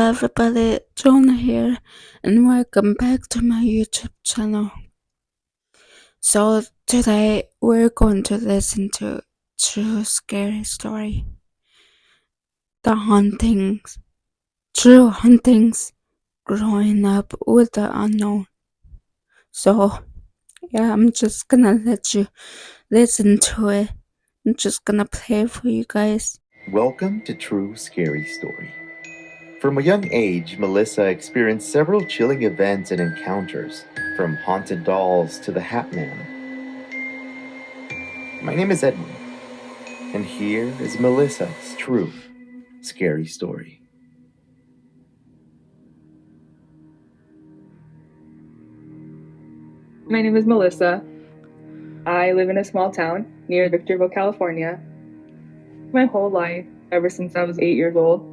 everybody, John here, and welcome back to my YouTube channel. So today we're going to listen to true scary story. The hauntings. True hauntings. Growing up with the unknown. So yeah, I'm just gonna let you listen to it. I'm just gonna play for you guys. Welcome to True Scary Story. From a young age, Melissa experienced several chilling events and encounters, from haunted dolls to the Hat Man. My name is Edwin, and here is Melissa's true scary story. My name is Melissa. I live in a small town near Victorville, California. My whole life, ever since I was 8 years old,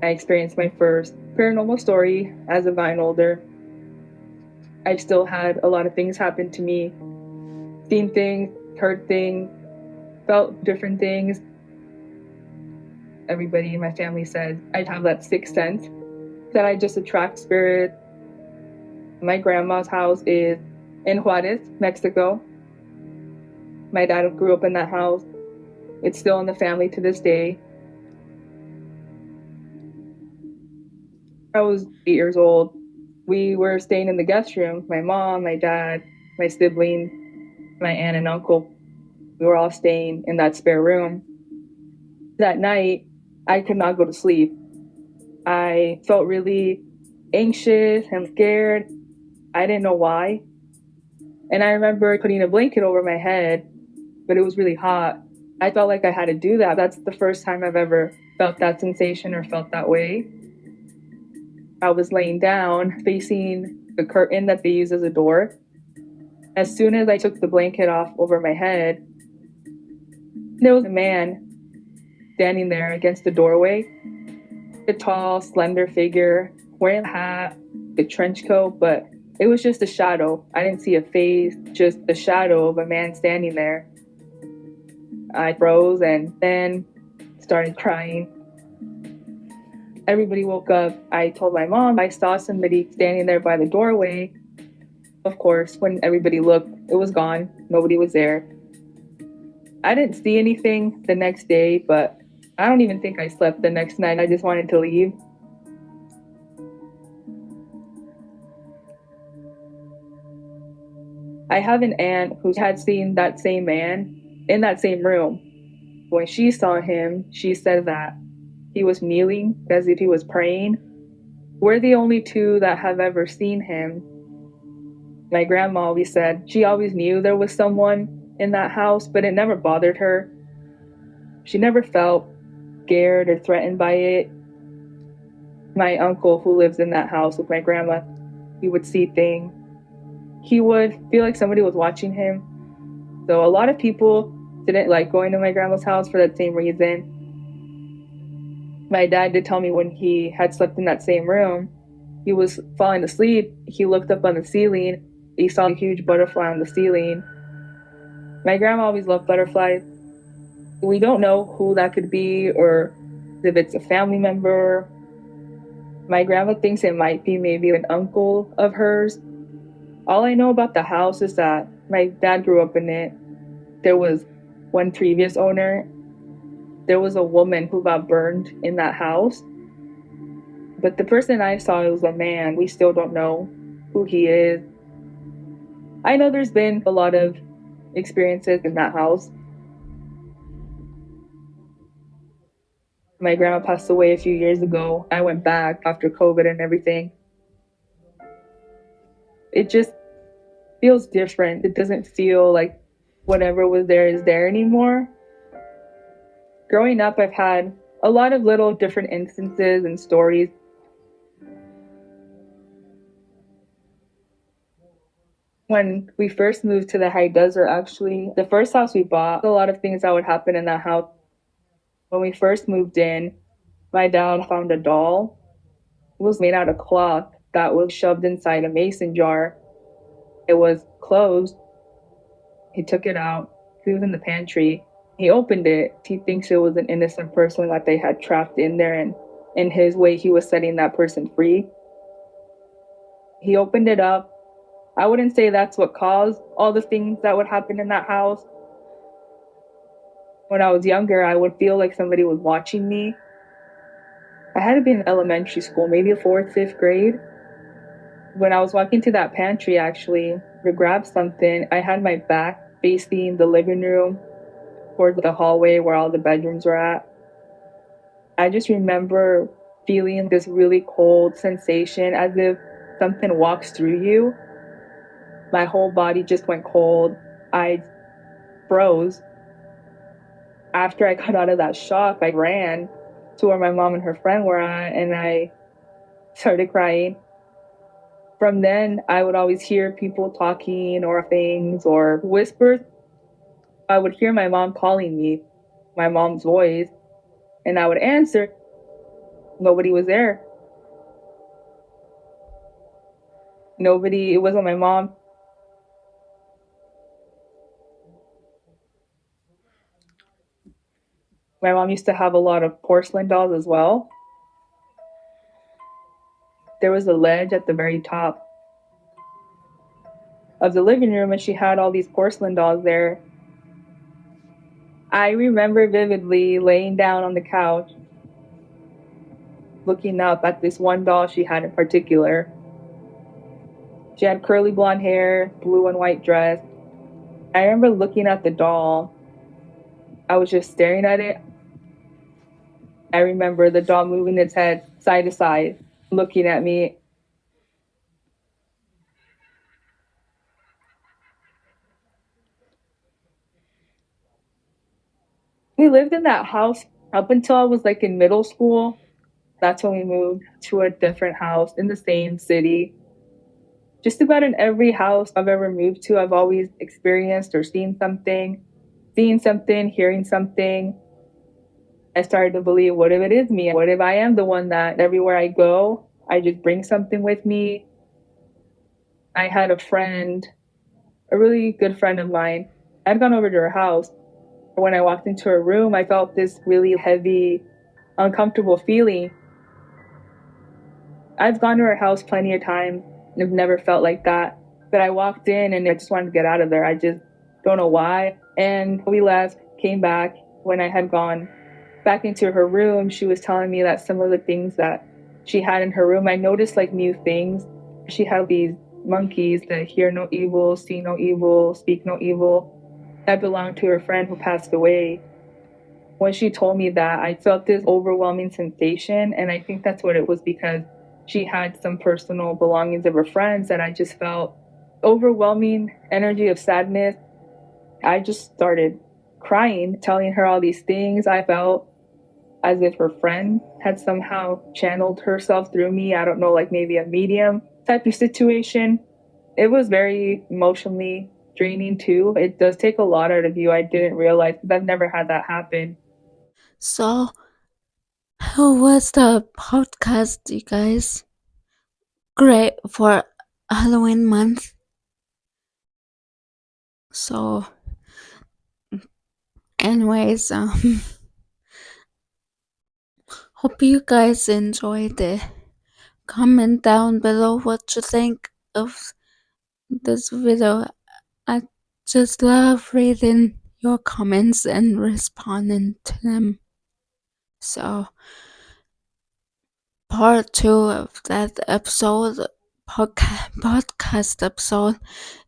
I experienced my first paranormal story as I've gotten older. I've still had a lot of things happen to me. Seen things, heard things, felt different things. Everybody in my family said I have that sixth sense, that I just attract spirits. My grandma's house is in Juarez, Mexico. My dad grew up in that house. It's still in the family to this day. I was 8 years old. We were staying in the guest room. My mom, my dad, my siblings, my aunt and uncle. We were all staying in that spare room. That night, I could not go to sleep. I felt really anxious and scared. I didn't know why. And I remember putting a blanket over my head, but it was really hot. I felt like I had to do that. That's the first time I've ever felt that sensation or felt that way. I was laying down facing the curtain that they use as a door. As soon as I took the blanket off over my head, there was a man standing there against the doorway. A tall, slender figure, wearing a hat, a trench coat, but it was just a shadow. I didn't see a face, just a shadow of a man standing there. I froze and then started crying. Everybody woke up. I told my mom I saw somebody standing there by the doorway. Of course, when everybody looked, it was gone. Nobody was there. I didn't see anything the next day, but I don't even think I slept the next night. I just wanted to leave. I have an aunt who had seen that same man in that same room. When she saw him, she said that he was kneeling as if he was praying. We're the only two that have ever seen him. My grandma always said she always knew there was someone in that house, but it never bothered her. She never felt scared or threatened by it. My uncle, who lives in that house with my grandma, he would see things. He would feel like somebody was watching him. So a lot of people didn't like going to my grandma's house for that same reason. My dad did tell me when he had slept in that same room, he was falling asleep. He looked up on the ceiling. He saw a huge butterfly on the ceiling. My grandma always loved butterflies. We don't know who that could be or if it's a family member. My grandma thinks it might be maybe an uncle of hers. All I know about the house is that my dad grew up in it. There was one previous owner. There was a woman who got burned in that house. But the person I saw was a man. We still don't know who he is. I know there's been a lot of experiences in that house. My grandma passed away a few years ago. I went back after COVID and everything. It just feels different. It doesn't feel like whatever was there is there anymore. Growing up, I've had a lot of little different instances and stories. When we first moved to the high desert, actually, the first house we bought, a lot of things that would happen in that house. When we first moved in, my dad found a doll. It was made out of cloth that was shoved inside a mason jar. It was closed. He took it out. He was in the pantry. He opened it. He thinks it was an innocent person that they had trapped in there and in his way, he was setting that person free. He opened it up. I wouldn't say that's what caused all the things that would happen in that house. When I was younger, I would feel like somebody was watching me. I had to be in elementary school, maybe fourth, fifth grade. When I was walking to that pantry, actually, to grab something, I had my back facing the living room towards the hallway where all the bedrooms were at. I just remember feeling this really cold sensation as if something walks through you. My whole body just went cold. I froze. After I got out of that shock, I ran to where my mom and her friend were at, and I started crying. From then, I would always hear people talking or things or whispers. I would hear my mom calling me, my mom's voice, and I would answer. Nobody was there. Nobody, it wasn't my mom. My mom used to have a lot of porcelain dolls as well. There was a ledge at the very top of the living room, and she had all these porcelain dolls there. I remember vividly laying down on the couch, looking up at this one doll she had in particular. She had curly blonde hair, blue and white dress. I remember looking at the doll. I was just staring at it. I remember the doll moving its head side to side, looking at me. We lived in that house up until I was like in middle school. That's when we moved to a different house in the same city. Just about in every house I've ever moved to, I've always experienced or seen something, seeing something, hearing something. I started to believe, what if it is me? What if I am the one that everywhere I go, I just bring something with me? I had a friend, a really good friend of mine. I'd gone over to her house. When I walked into her room, I felt this really heavy, uncomfortable feeling. I've gone to her house plenty of times. I've never felt like that. But I walked in and I just wanted to get out of there. I just don't know why. And we left, came back. When I had gone back into her room, she was telling me that some of the things that she had in her room, I noticed like new things. She had these monkeys that hear no evil, see no evil, speak no evil, that belonged to her friend who passed away. When she told me that, I felt this overwhelming sensation. And I think that's what it was, because she had some personal belongings of her friends that I just felt overwhelming energy of sadness. I just started crying, telling her all these things. I felt as if her friend had somehow channeled herself through me. I don't know, like maybe a medium type of situation. It was very emotionally draining too. It does take a lot out of you. I didn't realize, because I've never had that happen. So, how was the podcast, you guys? Great for Halloween month. So, anyways, hope you guys enjoyed it. Comment down below what you think of this video. I just love reading your comments and responding to them. So, part 2 of that episode, podcast episode,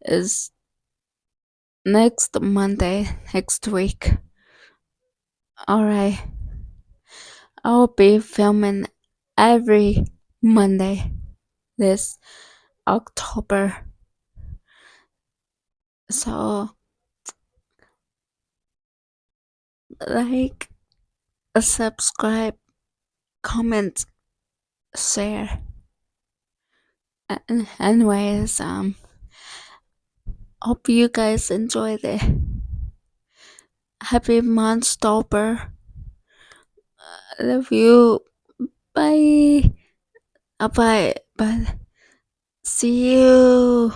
is next Monday, next week. Alright, I'll be filming every Monday this October. So, like, subscribe, comment, share. Anyways, hope you guys enjoyed it. Happy Monstober. Love you. Bye. Bye. Bye. See you.